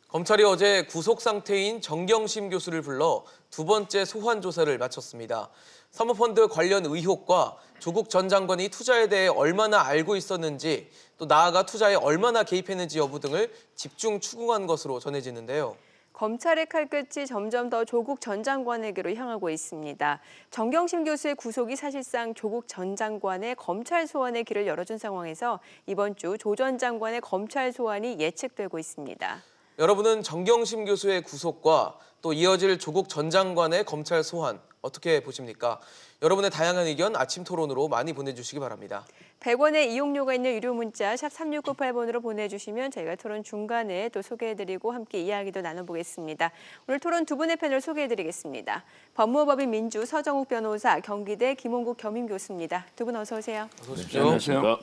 검찰이 어제 구속 상태인 정경심 교수를 불러 두 번째 소환 조사를 마쳤습니다. 사모펀드 관련 의혹과 조국 전 장관이 투자에 대해 얼마나 알고 있었는지, 또 나아가 투자에 얼마나 개입했는지 여부 등을 집중 추궁한 것으로 전해지는데요. 검찰의 칼끝이 점점 더 조국 전 장관에게로 향하고 있습니다. 정경심 교수의 구속이 사실상 조국 전 장관의 검찰 소환의 길을 열어준 상황에서 이번 주 조 전 장관의 검찰 소환이 예측되고 있습니다. 여러분은 정경심 교수의 구속과 또 이어질 조국 전 장관의 검찰 소환 어떻게 보십니까? 여러분의 다양한 의견 아침 토론으로 많이 보내주시기 바랍니다. 100원의 이용료가 있는 유료 문자 샵 3698번으로 보내주시면 저희가 토론 중간에 또 소개해드리고 함께 이야기도 나눠보겠습니다. 오늘 토론 두 분의 패널 소개해드리겠습니다. 법무법인 민주 서정욱 변호사, 경기대 김홍국 겸임 교수입니다. 두 분 어서 오세요. 어서 오십시오. 네, 안녕하세요.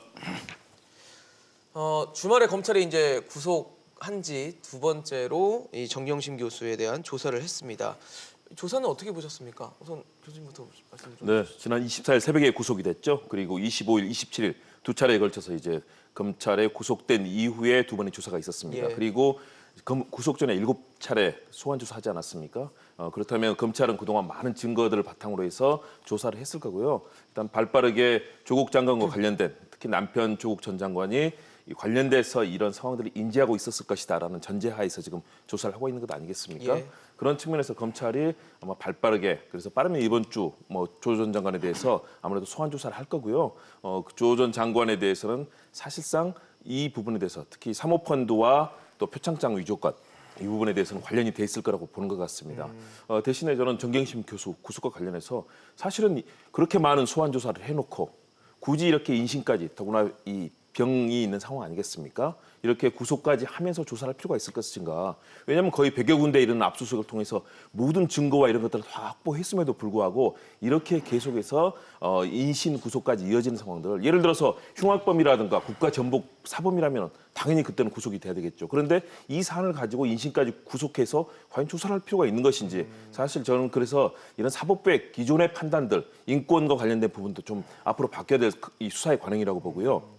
주말에 검찰이 이제 구속한 지 두 번째로 이 정경심 교수에 대한 조사를 했습니다. 조사는 어떻게 보셨습니까? 우선 교수님부터 말씀 좀. 네, 지난 24일 새벽에 구속이 됐죠. 그리고 25일, 27일 두 차례에 걸쳐서 이제 검찰에 구속된 이후에 두 번의 조사가 있었습니다. 예. 그리고 구속 전에 7차례 소환 조사하지 않았습니까? 그렇다면 검찰은 그동안 많은 증거들을 바탕으로 해서 조사를 했을 거고요. 일단 발빠르게 조국 장관과 관련된 특히 남편 조국 전 장관이 관련돼서 이런 상황들을 인지하고 있었을 것이다라는 전제하에서 지금 조사를 하고 있는 것 아니겠습니까? 예. 그런 측면에서 검찰이 아마 발빠르게, 그래서 빠르면 이번 주 조 전 장관에 대해서 아무래도 소환 조사를 할 거고요. 조 전 장관에 대해서는 사실상 이 부분에 대해서 특히 사모펀드와 또 표창장 위조건 이 부분에 대해서는 관련이 돼 있을 거라고 보는 것 같습니다. 대신에 저는 정경심 교수 구속과 관련해서 사실은 그렇게 많은 소환 조사를 해놓고 굳이 이렇게 인신까지, 더구나 이 병이 있는 상황 아니겠습니까? 이렇게 구속까지 하면서 조사할 필요가 있을 것인가? 왜냐하면 거의 100여 군데 이런 압수수색을 통해서 모든 증거와 이런 것들을 다 확보했음에도 불구하고 이렇게 계속해서 인신 구속까지 이어지는 상황들, 예를 들어서 흉악범이라든가 국가전복 사범이라면 당연히 그때는 구속이 돼야 되겠죠. 그런데 이 사안을 가지고 인신까지 구속해서 과연 조사를 할 필요가 있는 것인지, 사실 저는 그래서 이런 사법부의 기존의 판단들, 인권과 관련된 부분도 좀 앞으로 바뀌어야 될 이 수사의 관행이라고 보고요.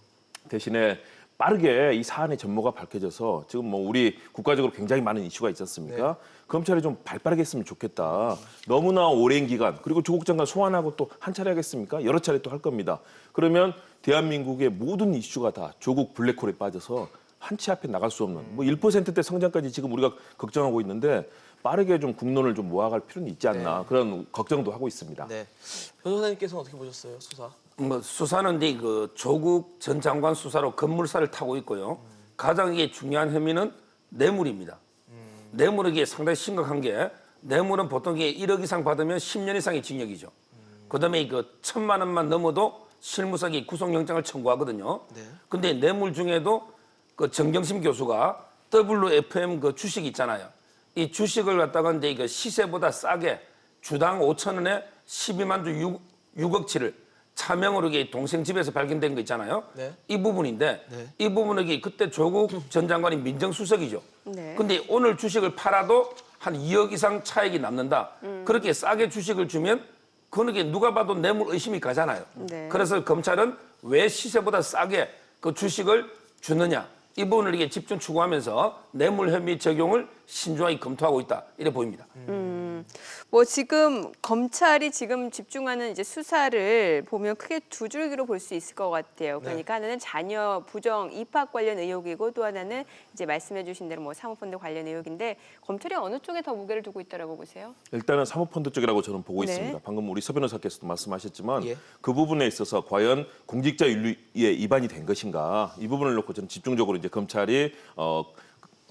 대신에 빠르게 이 사안의 전모가 밝혀져서 지금 우리 국가적으로 굉장히 많은 이슈가 있지 않습니까? 네. 검찰이 좀 발빠르게 했으면 좋겠다. 너무나 오랜 기간, 그리고 조국 장관 소환하고 또 한 차례 하겠습니까? 여러 차례 또 할 겁니다. 그러면 대한민국의 모든 이슈가 다 조국 블랙홀에 빠져서 한 치 앞에 나갈 수 없는 1%대 성장까지 지금 우리가 걱정하고 있는데 빠르게 좀 국론을 좀 모아갈 필요는 있지 않나, 네. 그런 걱정도 하고 있습니다. 네. 변호사님께서는 어떻게 보셨어요, 수사? 수사는 그 조국 전 장관 수사로 급물살을 타고 있고요. 가장 이게 중요한 혐의는 뇌물입니다. 뇌물이 상당히 심각한 게, 뇌물은 보통 이게 1억 이상 받으면 10년 이상의 징역이죠. 그다음에 1,000만 원만 넘어도 실무상의 구속영장을 청구하거든요. 네. 근데 뇌물 중에도 그 정경심 교수가 WFM 그 주식 있잖아요. 이 주식을 갖다가 이제 시세보다 싸게 주당 5,000원에 12만 주 6억치를 차명으로 이게 동생 집에서 발견된 거 있잖아요. 네. 이 부분인데, 네. 이 부분은 그때 조국 전 장관이 민정수석이죠. 네. 근데 오늘 주식을 팔아도 한 2억 이상 차익이 남는다. 그렇게 싸게 주식을 주면 그건 누가 봐도 뇌물 의심이 가잖아요. 네. 그래서 검찰은 왜 시세보다 싸게 그 주식을 주느냐, 이 부분을 이게 집중 추구하면서 뇌물 혐의 적용을 신중하게 검토하고 있다, 이래 보입니다. 지금 검찰이 지금 집중하는 이제 수사를 보면 크게 두 줄기로 볼 수 있을 것 같아요. 그러니까 하나는 자녀 부정 입학 관련 의혹이고, 또 하나는 이제 말씀해주신 대로 사모펀드 관련 의혹인데, 검찰이 어느 쪽에 더 무게를 두고 있다라고 보세요? 일단은 사모펀드 쪽이라고 저는 보고 네. 있습니다. 방금 우리 서 변호사께서도 말씀하셨지만 예. 그 부분에 있어서 과연 공직자 윤리에 위반이 된 것인가, 이 부분을 놓고 저는 집중적으로 이제 검찰이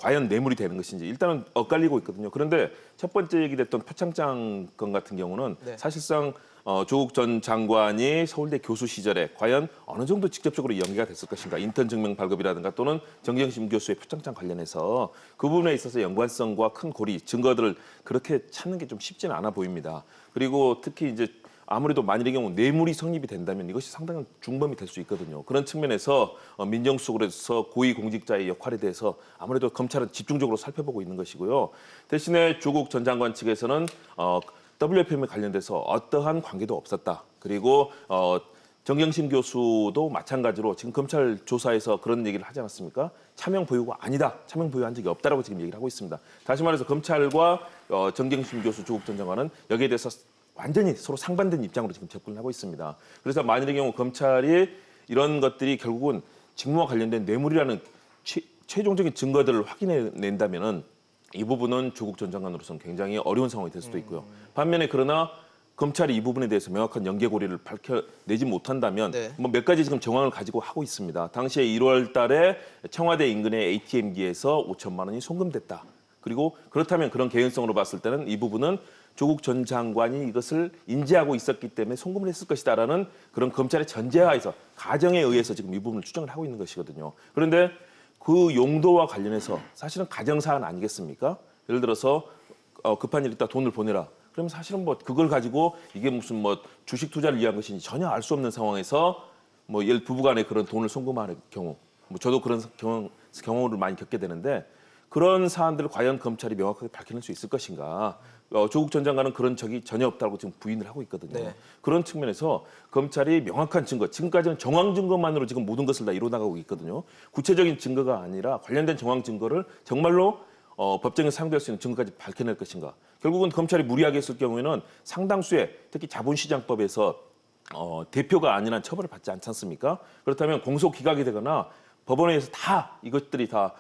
과연 뇌물이 되는 것인지 일단은 엇갈리고 있거든요. 그런데 첫 번째 얘기됐던 표창장 건 같은 경우는 네. 사실상 조국 전 장관이 서울대 교수 시절에 과연 어느 정도 직접적으로 연계가 됐을 것인가, 인턴 증명 발급이라든가 또는 정경심 교수의 표창장 관련해서 그 부분에 있어서 연관성과 큰 고리, 증거들을 그렇게 찾는 게 좀 쉽지는 않아 보입니다. 그리고 특히 이제 아무래도 만일의 경우 뇌물이 성립이 된다면 이것이 상당한 중범이 될 수 있거든요. 그런 측면에서 민정수석으로서 고위공직자의 역할에 대해서 아무래도 검찰은 집중적으로 살펴보고 있는 것이고요. 대신에 조국 전 장관 측에서는 WFM에 관련돼서 어떠한 관계도 없었다. 그리고 정경심 교수도 마찬가지로 지금 검찰 조사에서 그런 얘기를 하지 않았습니까? 차명 보유가 아니다. 차명 보유한 적이 없다라고 지금 얘기를 하고 있습니다. 다시 말해서 검찰과 정경심 교수, 조국 전 장관은 여기에 대해서 완전히 서로 상반된 입장으로 지금 접근을 하고 있습니다. 그래서 만일의 경우 검찰이 이런 것들이 결국은 직무와 관련된 뇌물이라는 최종적인 증거들을 확인해낸다면은 이 부분은 조국 전 장관으로서는 굉장히 어려운 상황이 될 수도 있고요. 반면에 그러나 검찰이 이 부분에 대해서 명확한 연계고리를 밝혀내지 못한다면 네. 뭐 몇 가지 지금 정황을 가지고 하고 있습니다. 당시에 1월 달에 청와대 인근의 ATM기에서 5천만 원이 송금됐다. 그리고 그렇다면 그런 개연성으로 봤을 때는 이 부분은 조국 전 장관이 이것을 인지하고 있었기 때문에 송금을 했을 것이다라는 그런 검찰의 전제하에서 가정에 의해서 지금 이 부분을 추정을 하고 있는 것이거든요. 그런데 그 용도와 관련해서 사실은 가정사안 아니겠습니까? 예를 들어서 급한 일 있다 돈을 보내라. 그러면 사실은 뭐 그걸 가지고 이게 무슨 뭐 주식 투자를 위한 것인지 전혀 알 수 없는 상황에서 뭐 부부간에 그런 돈을 송금하는 경우, 뭐 저도 그런 경우를 많이 겪게 되는데 그런 사안들을 과연 검찰이 명확하게 밝혀낼 수 있을 것인가? 조국 전 장관은 그런 적이 전혀 없다고 지금 부인을 하고 있거든요. 네. 그런 측면에서 검찰이 명확한 증거, 지금까지는 정황 증거만으로 지금 모든 것을 다 이뤄나가고 있거든요. 구체적인 증거가 아니라 관련된 정황 증거를 정말로 법정에 사용될 수 있는 증거까지 밝혀낼 것인가. 결국은 검찰이 무리하게 했을 경우에는 상당수의 특히 자본시장법에서 대표가 아닌 한 처벌을 받지 않지 않습니까? 그렇다면 공소 기각이 되거나 법원에서 다 이것들이 다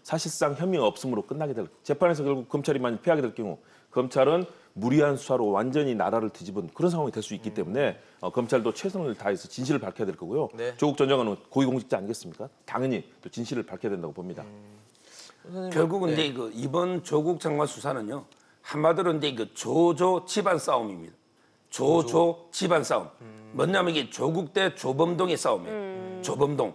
사실상 혐의가 없음으로 끝나게 될 재판에서 결국 검찰이 만약 피하게 될 경우 검찰은 무리한 수사로 완전히 나라를 뒤집은 그런 상황이 될 수 있기 때문에 검찰도 최선을 다해서 진실을 밝혀야 될 거고요. 네. 조국 전 장관은 고위공직자 아니겠습니까? 당연히 또 진실을 밝혀야 된다고 봅니다. 결국은 네. 이제 이번 조국 장관 수사는요. 한마디로 이제 조조 집안 싸움입니다. 조조 집안 싸움. 뭐냐면 이게 조국 대 조범동의 싸움이에요. 조범동.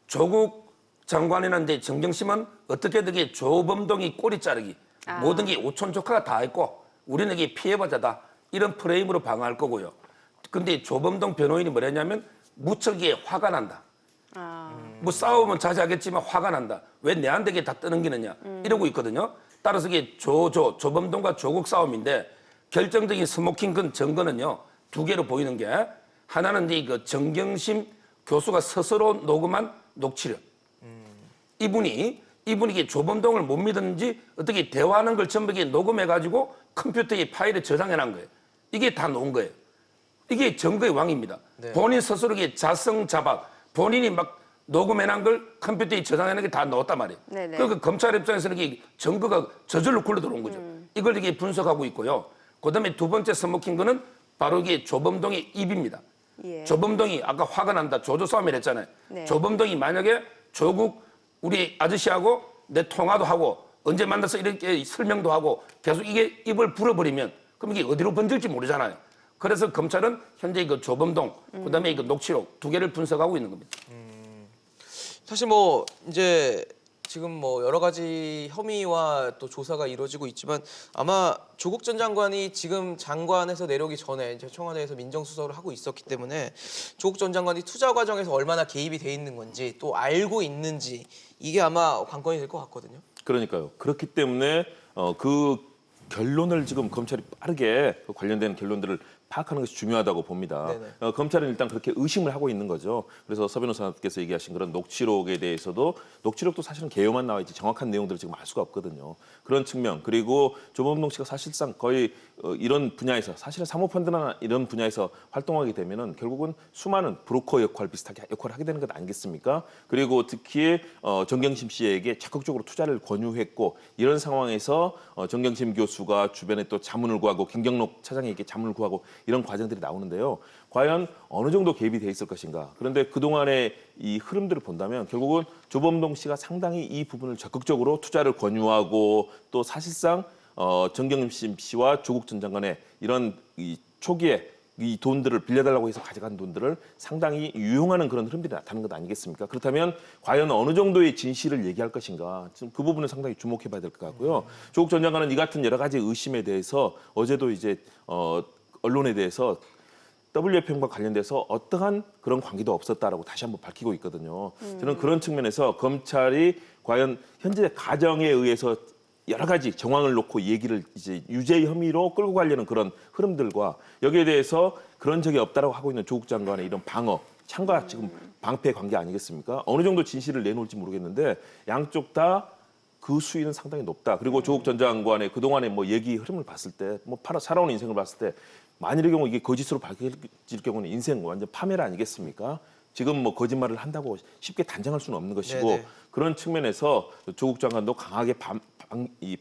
조국 장관이나 이제 정경심은 어떻게든 이게 조범동이 꼬리 자르기. 모든 게 오촌 조카가 다 했고 우리는 이게 피해자다. 이런 프레임으로 방어할 거고요. 근데 조범동 변호인이 뭐랬냐면 무척 이게 화가 난다. 뭐 싸우면 자제하겠지만 화가 난다. 왜 내한테 이게 다 떠넘기느냐. 이러고 있거든요. 따라서 이게 조범동과 조국 싸움인데 결정적인 스모킹 증거는요. 두 개로 보이는 게 하나는 이제 그 정경심 교수가 스스로 녹음한 녹취록. 이분이 이게 조범동을 못 믿었는지 어떻게 대화하는 걸 전부 녹음해가지고 컴퓨터에 파일에 저장해놓은 거예요. 이게 다 놓은 거예요. 이게 증거의 왕입니다. 네. 본인 스스로 자성자박, 본인이 막 녹음해놓은 걸 컴퓨터에 저장해놓은 게 다 넣었단 말이에요. 네네. 그러니까 검찰 입장에서는 이게 증거가 저절로 굴러 들어온 거죠. 이걸 이게 분석하고 있고요. 그다음에 두 번째 스모킹 거는 바로 이게 조범동의 입입니다. 예. 조범동이 아까 화가 난다. 조조 싸움을 했잖아요. 네. 조범동이 만약에 조국 우리 아저씨하고 내 통화도 하고 언제 만나서 이렇게 설명도 하고 계속 이게 입을 불어버리면 그럼 이게 어디로 번질지 모르잖아요. 그래서 검찰은 현재 그 조범동 그다음에 이 녹취록 두 개를 분석하고 있는 겁니다. 사실 뭐 이제 지금 뭐 여러 가지 혐의와 또 조사가 이루어지고 있지만 아마 조국 전 장관이 지금 장관에서 내려오기 전에 이제 청와대에서 민정수석을 하고 있었기 때문에 조국 전 장관이 투자 과정에서 얼마나 개입이 돼 있는 건지 또 알고 있는지 이게 아마 관건이 될 것 같거든요. 그러니까요. 그렇기 때문에 그 결론을 지금 검찰이 빠르게 그 관련된 결론들을 파악하는 것이 중요하다고 봅니다. 네네. 검찰은 일단 그렇게 의심을 하고 있는 거죠. 그래서 서 변호사께서 얘기하신 그런 녹취록에 대해서도 녹취록도 사실은 개요만 나와 있지 정확한 내용들을 지금 알 수가 없거든요. 그런 측면 그리고 조범동 씨가 사실상 거의 이런 분야에서 사실은 사모펀드나 이런 분야에서 활동하게 되면은 결국은 수많은 브로커 역할 비슷하게 역할을 하게 되는 것 아니겠습니까? 그리고 특히 정경심 씨에게 적극적으로 투자를 권유했고 이런 상황에서 정경심 교수가 주변에 또 자문을 구하고 김경록 차장에게 자문을 구하고 이런 과정들이 나오는데요. 과연 어느 정도 개입이 돼 있을 것인가. 그런데 그동안의 이 흐름들을 본다면 결국은 조범동 씨가 상당히 이 부분을 적극적으로 투자를 권유하고 또 사실상 정경심 씨와 조국 전 장관의 이런 이 초기에 이 돈들을 빌려달라고 해서 가져간 돈들을 상당히 유용하는 그런 흐름들이 나타나는 것 아니겠습니까? 그렇다면 과연 어느 정도의 진실을 얘기할 것인가? 지금 그 부분을 상당히 주목해봐야 될 것 같고요. 조국 전 장관은 이 같은 여러 가지 의심에 대해서 어제도 이제 언론에 대해서 WFM과 관련돼서 어떠한 그런 관계도 없었다라고 다시 한번 밝히고 있거든요. 저는 그런 측면에서 검찰이 과연 현재 가정에 의해서 여러 가지 정황을 놓고 얘기를 이제 유죄 혐의로 끌고 가려는 그런 흐름들과 여기에 대해서 그런 적이 없다라고 하고 있는 조국 장관의 이런 방어, 창과 지금 방패 관계 아니겠습니까? 어느 정도 진실을 내놓을지 모르겠는데 양쪽 다 그 수위는 상당히 높다. 그리고 조국 전 장관의 그동안의 뭐 얘기 흐름을 봤을 때, 뭐 살아온 인생을 봤을 때 만일의 경우 이게 거짓으로 밝혀질 경우는 인생 완전 파멸 아니겠습니까? 지금 뭐 거짓말을 한다고 쉽게 단정할 수는 없는 것이고 네네. 그런 측면에서 조국 장관도 강하게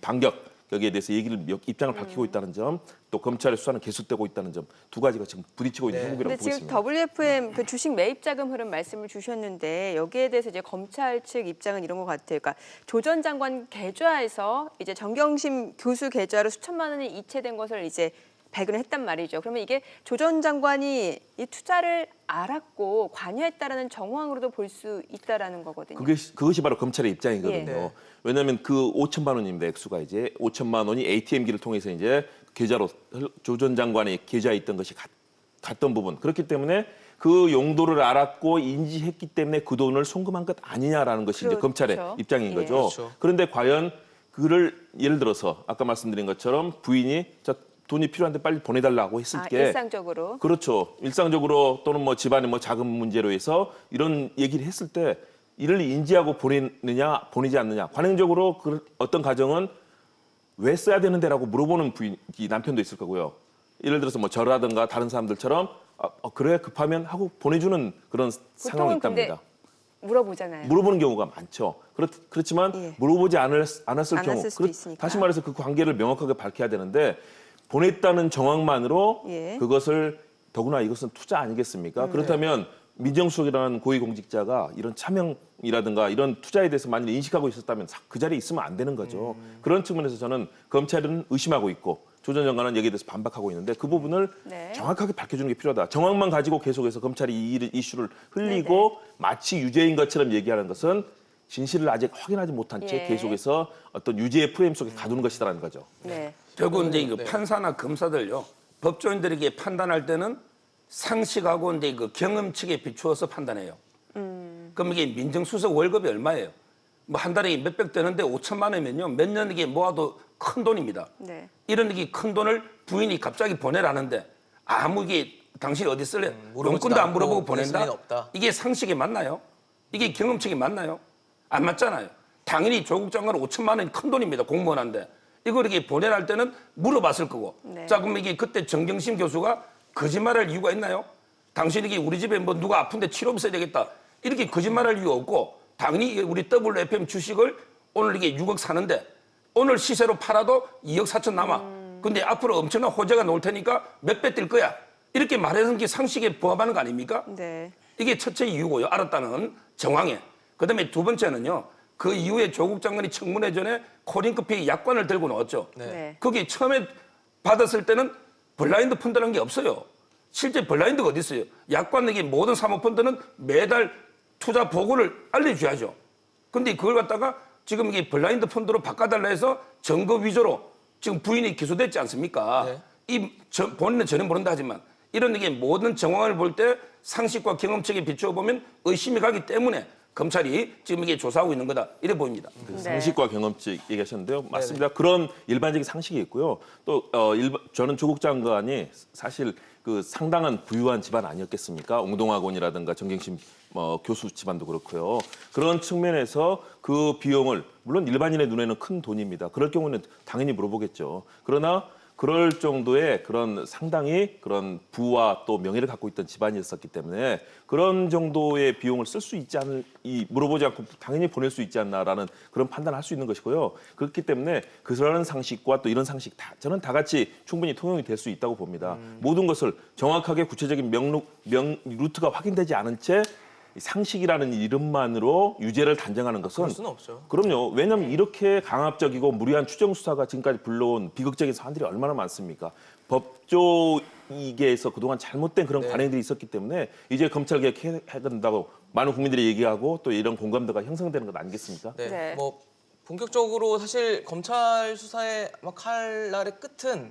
반격 여기에 대해서 입장을 밝히고 있다는 점, 또 검찰의 수사는 계속되고 있다는 점 두 가지가 지금 부딪히고 있는 네. 형국이라고 근데 보고 지금 있습니다. WFM 그 주식 매입 자금 흐름 말씀을 주셨는데 여기에 대해서 이제 검찰 측 입장은 이런 것 같아요. 그러니까 조 전 장관 계좌에서 이제 정경심 교수 계좌로 수천만 원이 이체된 것을 이제 발견을 했단 말이죠. 그러면 이게 조 전 장관이 이 투자를 알았고 관여했다라는 정황으로도 볼 수 있다라는 거거든요. 그것이 바로 검찰의 입장이거든요. 예. 네. 왜냐하면 그 5천만 원입니다. 액수가 이제 5천만 원이 ATM기를 통해서 이제 계좌로 조 전 장관의 계좌에 있던 것이 갔던 부분. 그렇기 때문에 그 용도를 알았고 인지했기 때문에 그 돈을 송금한 것 아니냐라는 것이 이제 그렇죠. 검찰의 입장인 예. 거죠. 그렇죠. 그런데 과연 그를 예를 들어서 아까 말씀드린 것처럼 부인이 자, 돈이 필요한데 빨리 보내달라고 했을 때 일상적으로. 그렇죠. 일상적으로 또는 뭐 집안의 뭐 자금 문제로 해서 이런 얘기를 했을 때 이를 인지하고 보내느냐 보내지 않느냐. 관행적으로 어떤 가정은 왜 써야 되는데라고 물어보는 이 남편도 있을 거고요. 예를 들어서 뭐 저라든가 다른 사람들처럼 그래 급하면 하고 보내주는 그런 상황이 있답니다. 물어보잖아요. 물어보는 경우가 많죠. 그렇지만 예. 물어보지 않았을 경우, 수도 있으니까. 다시 말해서 그 관계를 명확하게 밝혀야 되는데 보냈다는 정황만으로 예. 그것을 더구나 이것은 투자 아니겠습니까? 그렇다면 민정수석이라는 고위공직자가 이런 차명이라든가 이런 투자에 대해서 만일 인식하고 있었다면 그 자리에 있으면 안 되는 거죠. 그런 측면에서 저는 검찰은 의심하고 있고 조 전 장관은 여기에 대해서 반박하고 있는데 그 부분을 네. 정확하게 밝혀주는 게 필요하다. 정황만 가지고 계속해서 검찰이 이 이슈를 흘리고 마치 유죄인 것처럼 얘기하는 것은 진실을 아직 확인하지 못한 채 예. 계속해서 어떤 유죄의 프레임 속에 가두는 것이라는 거죠. 네. 결국 이제 그 네. 판사나 검사들요 법조인들에게 판단할 때는 상식하고 이제 그 경험칙에 비추어서 판단해요. 그럼 이게 민정수석 월급이 얼마예요? 뭐 한 달에 몇백 되는데 5천만 원이면요 몇 년 이게 모아도 큰 돈입니다. 네. 이런 이게 큰 돈을 부인이 갑자기 보내라는데 아무 이게 당신이 어디 쓸래? 물어보지도 용건도 안 않고 물어보고 보낼 보낸다? 수는 없다. 이게 상식에 맞나요? 이게 경험칙이 맞나요? 안 맞잖아요. 당연히 조국 장관은 5천만 원이 큰 돈입니다. 공무원한테. 이걸 이렇게 보내랄 때는 물어봤을 거고. 네. 자, 그럼 이게 그때 정경심 교수가 거짓말할 이유가 있나요? 당신이 이게 우리 집에 뭐 누가 아픈데 치료비 써야 되겠다. 이렇게 거짓말할 이유 없고 당연히 우리 WFM 주식을 오늘 이게 6억 사는데 오늘 시세로 팔아도 2억 4천 남아. 근데 앞으로 엄청난 호재가 나올 테니까 몇 배 뛸 거야. 이렇게 말하는 게 상식에 부합하는 거 아닙니까? 네. 이게 첫째 이유고요. 알았다는 정황에. 그다음에 두 번째는요. 그 이후에 조국 장관이 청문회 전에 코링커피 약관을 들고 나왔죠. 네. 거기 처음에 받았을 때는 블라인드 펀드라는 게 없어요. 실제 블라인드가 어디 있어요? 약관 내기 모든 사모펀드는 매달 투자 보고를 알려줘야죠. 근데 그걸 갖다가 지금 이게 블라인드 펀드로 바꿔달라 해서 증거 위조로 지금 부인이 기소됐지 않습니까? 네. 본인은 전혀 모른다 하지만 이런 이게 모든 정황을 볼 때 상식과 경험책에 비추어 보면 의심이 가기 때문에 검찰이 지금 이게 조사하고 있는 거다 이래 보입니다. 네. 상식과 경험칙 얘기하셨는데요. 맞습니다. 그런 일반적인 상식이 있고요. 또 저는 조국 장관이 사실 그 상당한 부유한 집안 아니었겠습니까? 옹동학원이라든가 정경심 교수 집안도 그렇고요. 그런 측면에서 그 비용을 물론 일반인의 눈에는 큰 돈입니다. 그럴 경우는 당연히 물어보겠죠. 그러나 그럴 정도의 그런 상당히 그런 부와 또 명예를 갖고 있던 집안이었었기 때문에 그런 정도의 비용을 쓸 수 있지 않을 물어보지 않고 당연히 보낼 수 있지 않나라는 그런 판단을 할 수 있는 것이고요. 그렇기 때문에 그런 상식과 또 이런 상식 저는 다 같이 충분히 통용이 될 수 있다고 봅니다. 모든 것을 정확하게 구체적인 루트가 확인되지 않은 채 상식이라는 이름만으로 유죄를 단정하는 것은 그럴 수는 없죠. 그럼요. 왜냐하면 이렇게 강압적이고 무리한 추정 수사가 지금까지 불러온 비극적인 사안들이 얼마나 많습니까? 법조 이계에서 그동안 잘못된 그런 관행들이 있었기 때문에 이제 검찰 개혁해야 된다고 많은 국민들이 얘기하고 또 이런 공감대가 형성되는 것 아니겠습니까? 네. 네. 뭐 본격적으로 사실 검찰 수사의 칼날의 끝은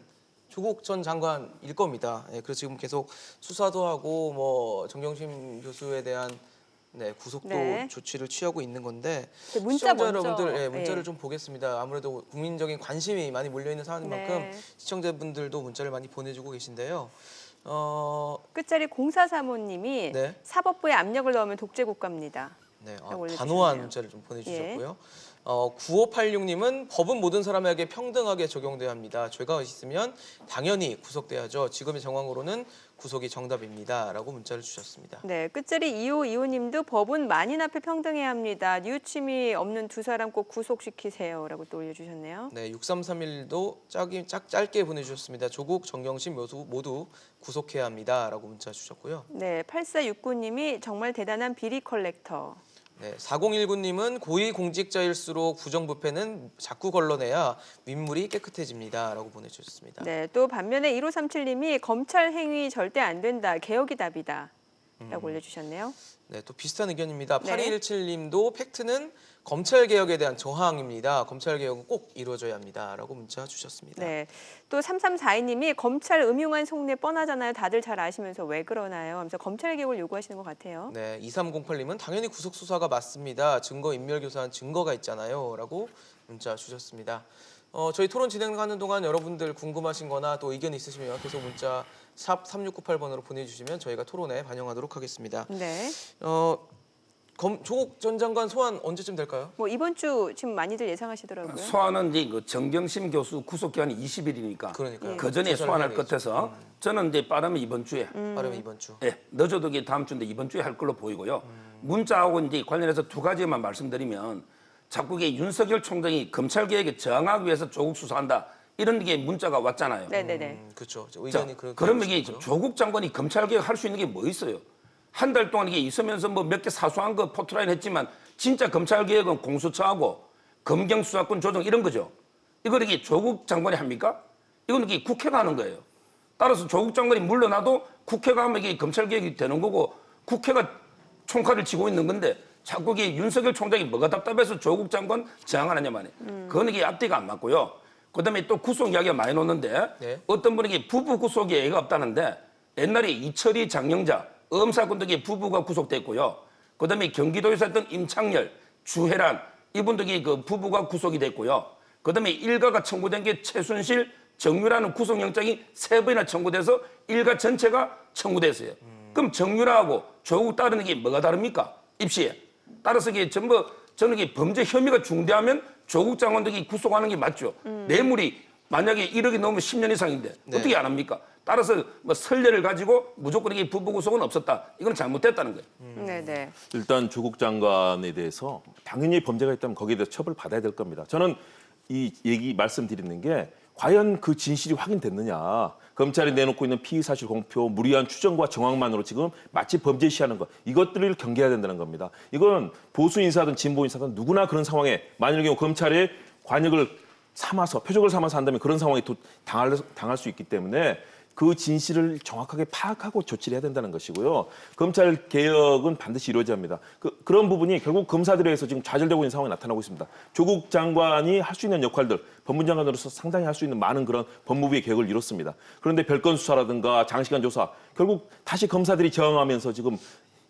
조국 전 장관일 겁니다. 예, 그래서 지금 계속 수사도 하고 뭐 정경심 교수에 대한 구속도 네. 조치를 취하고 있는 건데 문자 시청자 먼저, 여러분들 문자를 예. 좀 보겠습니다. 아무래도 국민적인 관심이 많이 몰려 있는 사안인 네. 만큼 시청자분들도 문자를 많이 보내주고 계신데요. 끝자리 0435님이 네. 사법부에 압력을 넣으면 독재 국가입니다. 네, 라고 올려주셨네요. 단호한 문자를 좀 보내주셨고요. 9586님은 법은 모든 사람에게 평등하게 적용돼야 합니다. 죄가 있으면 당연히 구속돼야죠. 지금의 정황으로는 구속이 정답입니다. 라고 문자를 주셨습니다. 네, 끝자리 2525님도 법은 만인 앞에 평등해야 합니다. 뉘우침이 없는 두 사람 꼭 구속시키세요라고 또 올려주셨네요. 네, 6331도 짧게 보내주셨습니다. 조국, 정경심 모두 구속해야 합니다.라고 문자 주셨고요. 네, 8469님이 정말 대단한 비리 컬렉터. 네, 4019님은 고위공직자일수록 부정부패는 자꾸 걸러내야 윗물이 깨끗해집니다.라고 보내주셨습니다. 네, 또 반면에 1537님이 검찰 행위 절대 안 된다. 개혁이 답이다. 라고 올려주셨네요. 네, 또 비슷한 의견입니다. 네. 8217님도 팩트는 검찰 개혁에 대한 저항입니다. 검찰 개혁은 꼭 이루어져야 합니다.라고 문자 주셨습니다. 네, 또 3342님이 검찰 음흉한 속내 뻔하잖아요. 다들 잘 아시면서 왜 그러나요? 하면서 검찰 개혁을 요구하시는 것 같아요. 네, 2308님은 당연히 구속 수사가 맞습니다. 증거 인멸 교사한 증거가 있잖아요.라고 문자 주셨습니다. 저희 토론 진행하는 동안 여러분들 궁금하신 거나 또 의견 있으시면 계속 문자 샵 3698번으로 보내주시면 저희가 토론에 반영하도록 하겠습니다. 네, 조국 전 장관 소환 언제쯤 될까요? 뭐 이번 주 지금 많이들 예상하시더라고요. 소환은 이제 그 정경심 교수 구속 기한이 20일이니까 그러니까요. 그 전에 소환할 것 같아서 저는 이제 빠르면 이번 주에 빠르면 이번 주. 예, 늦어도 이게 다음 주인데 이번 주에 할 걸로 보이고요. 문자하고 이제 관련해서 두 가지만 말씀드리면 자꾸 이게 윤석열 총장이 검찰 개혁에 저항하기 위해서 조국 수사한다 이런 게 문자가 왔잖아요. 네네네. 그렇죠. 자, 의견이 그러면 이게 있죠. 조국 장관이 검찰 개혁 할 수 있는 게 뭐 있어요? 한 달 동안 이게 있으면서 뭐 몇 개 사소한 거 포트라인 했지만 진짜 검찰 개혁은 공수처하고 검경 수사권 조정 이런 거죠. 이걸 이게 조국 장관이 합니까? 이건 이게 국회가 하는 거예요. 따라서 조국 장관이 물러나도 국회가 하면 이게 검찰 개혁이 되는 거고 국회가 총칼을 쥐고 있는 건데 자꾸 이게 윤석열 총장이 뭐가 답답해서 조국 장관 저항하느냐 말이에요. 그건 이게 앞뒤가 안 맞고요. 그다음에 또 구속 이야기가 많이 나오는데 네. 어떤 분이 이게 부부 구속이 예가 없다는데 옛날에 이철희 장영자 음사건 등의 부부가 구속됐고요. 그다음에 경기도에서 했던 임창열, 주혜란 이분들이 그 부부가 구속이 됐고요. 그다음에 일가가 청구된 게 최순실, 정유라는 구속영장이 3번이나 청구돼서 일가 전체가 청구됐어요. 그럼 정유라하고 조국 따르는 게 뭐가 다릅니까? 입시에. 따라서 이게 전부 저는 이게 범죄 혐의가 중대하면 조국 장관들이 구속하는 게 맞죠. 뇌물이 만약에 1억이 넘으면 10년 이상인데 네. 어떻게 안 합니까? 따라서 뭐 선례를 가지고 무조건 이게 부부 구속은 없었다. 이건 잘못됐다는 거예요. 네네. 일단 조국 장관에 대해서 당연히 범죄가 있다면 거기에 대해서 처벌 받아야 될 겁니다. 저는 이 얘기 말씀드리는 게 과연 그 진실이 확인됐느냐. 검찰이 내놓고 있는 피의 사실 공표, 무리한 추정과 정황만으로 지금 마치 범죄시하는 것 이것들을 경계해야 된다는 겁니다. 이건 보수 인사든 진보 인사든 누구나 그런 상황에 만일 경우 검찰의 관역을 삼아서 표적을 삼아서 한다면 그런 상황에 당할 수 있기 때문에 그 진실을 정확하게 파악하고 조치를 해야 된다는 것이고요. 검찰 개혁은 반드시 이루어져야 합니다. 그런 부분이 결국 검사들에 의해서 지금 좌절되고 있는 상황이 나타나고 있습니다. 조국 장관이 할 수 있는 역할들, 법무장관으로서 상당히 할 수 있는 많은 그런 법무부의 개혁을 이뤘습니다. 그런데 별건 수사라든가 장시간 조사, 결국 다시 검사들이 저항하면서 지금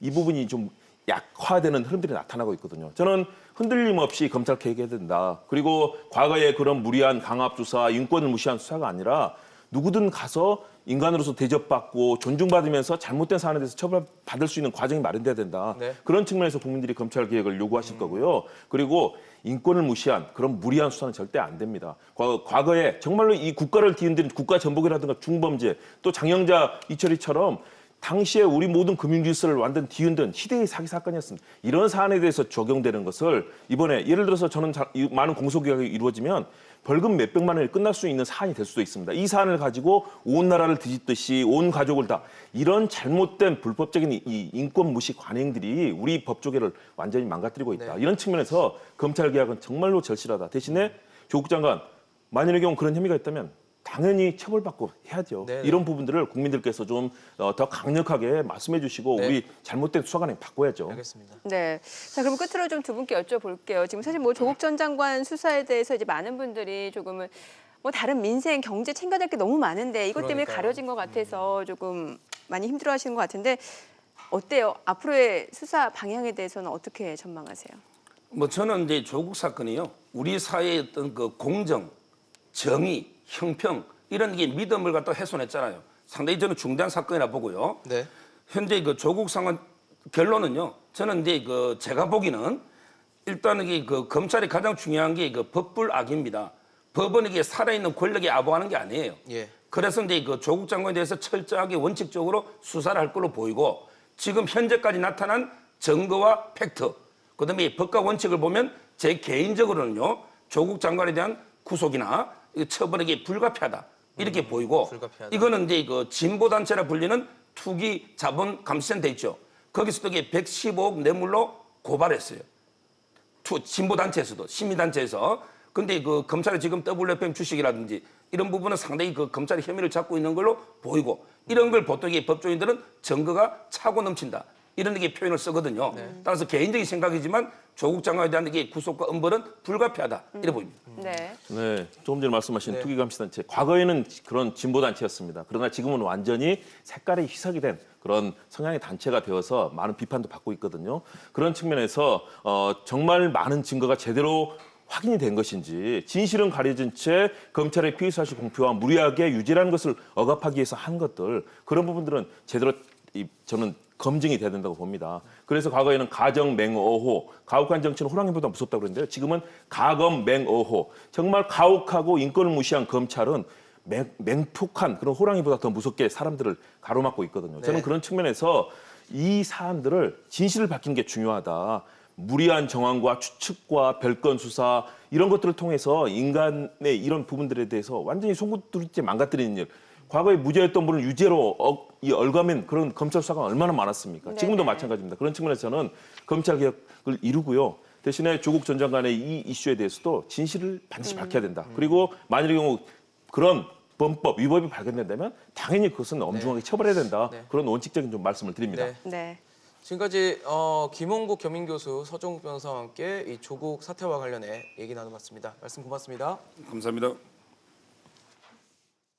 이 부분이 좀 약화되는 흐름들이 나타나고 있거든요. 저는 흔들림 없이 검찰 개혁해야 된다. 그리고 과거의 그런 무리한 강압 수사, 인권을 무시한 수사가 아니라 누구든 가서 인간으로서 대접받고 존중받으면서 잘못된 사안에 대해서 처벌받을 수 있는 과정이 마련돼야 된다. 네. 그런 측면에서 국민들이 검찰 개혁을 요구하실 거고요. 그리고 인권을 무시한 그런 무리한 수사는 절대 안 됩니다. 과거에 정말로 이 국가를 뒤흔드는 국가 전복이라든가 중범죄 또 장영자 이철희처럼 당시에 우리 모든 금융 질서를 완전 뒤흔든 희대의 사기 사건이었습니다. 이런 사안에 대해서 적용되는 것을 이번에 예를 들어서 저는 많은 공소기각이 이루어지면 벌금 몇백만 원이 끝날 수 있는 사안이 될 수도 있습니다. 이 사안을 가지고 온 나라를 뒤집듯이 온 가족을 다 이런 잘못된 불법적인 이 인권 무시 관행들이 우리 법조계를 완전히 망가뜨리고 있다. 네. 이런 측면에서 검찰 개혁은 정말로 절실하다. 대신에 조국 장관 만일의 경우 그런 혐의가 있다면 당연히 처벌받고 해야죠. 네네. 이런 부분들을 국민들께서 좀 더 강력하게 말씀해 주시고 네. 우리 잘못된 수사 관행 바꿔야죠. 알겠습니다. 네. 자, 그럼 끝으로 좀 두 분께 여쭤볼게요. 지금 사실 뭐 조국 전 장관 수사에 대해서 이제 많은 분들이 조금은 뭐 다른 민생, 경제 챙겨야 될 게 너무 많은데 이것 때문에 그러니까요. 가려진 것 같아서 조금 많이 힘들어하시는 것 같은데 어때요? 앞으로의 수사 방향에 대해서는 어떻게 전망하세요? 뭐 저는 이제 조국 사건이요. 우리 사회의 어떤 그 공정, 정의, 형평 이런 게 믿음을 갖다 훼손했잖아요. 상당히 저는 중대한 사건이라 보고요. 네. 현재 그 조국 상황 결론은요. 저는 이제 그 제가 보기는 일단은 이게 그 검찰이 가장 중요한 게 그 법불악입니다. 법은 이게 살아있는 권력에 아부하는 게 아니에요. 예. 그래서 이제 그 조국 장관에 대해서 철저하게 원칙적으로 수사를 할 걸로 보이고 지금 현재까지 나타난 증거와 팩트, 그다음에 이 법과 원칙을 보면 제 개인적으로는요 조국 장관에 대한 구속이나 처벌이 불가피하다 이렇게 보이고 불가피하다. 이거는 이제 그 진보 단체라 불리는 투기 자본 감시센터 있죠. 거기서도 이게 115억 뇌물로 고발했어요. 진보 단체에서도 시민 단체에서. 근데 그 검찰이 지금 WFM 주식이라든지 이런 부분은 상당히 그 검찰이 혐의를 잡고 있는 걸로 보이고 이런 걸 보통 이 법조인들은 증거가 차고 넘친다. 이런 게 표현을 쓰거든요. 따라서 개인적인 생각이지만 조국 장관에 대한 이게 구속과 엄벌은 불가피하다. 이래 보입니다. 네. 네, 조금 전에 말씀하신 네. 투기감시단체 과거에는 그런 진보단체였습니다. 그러나 지금은 완전히 색깔이 희석이 된 그런 성향의 단체가 되어서 많은 비판도 받고 있거든요. 그런 측면에서 정말 많은 증거가 제대로 확인이 된 것인지 진실은 가려진 채 검찰의 피의사실 공표와 무리하게 유죄라는 것을 억압하기 위해서 한 것들 그런 부분들은 제대로 저는 검증이 돼야 된다고 봅니다. 그래서 과거에는 가정맹어호, 가혹한 정치는 호랑이보다 무섭다고 그랬는데요. 지금은 가검맹어호, 정말 가혹하고 인권을 무시한 검찰은 맹폭한 그런 호랑이보다 더 무섭게 사람들을 가로막고 있거든요. 저는 네. 그런 측면에서 이 사안들을 진실을 밝히는 게 중요하다. 무리한 정황과 추측과 별건 수사 이런 것들을 통해서 인간의 이런 부분들에 대해서 완전히 송구두리째 망가뜨리는 일. 과거에 무죄였던 분을 유죄로 얼감인 그런 검찰 수사가 얼마나 많았습니까? 지금도 마찬가지입니다. 그런 측면에서는 검찰 개혁을 이루고요. 대신에 조국 전 장관의 이 이슈에 대해서도 진실을 반드시 밝혀야 된다. 그리고 만일의 경우 그런 범법 위법이 발견된다면 당연히 그것은 엄중하게 처벌해야 된다. 네. 그런 원칙적인 좀 말씀을 드립니다. 네. 네. 지금까지 김홍국 겸임교수, 서종욱 변호사와 함께 이 조국 사태와 관련해 얘기 나눠봤습니다. 말씀 고맙습니다. 감사합니다.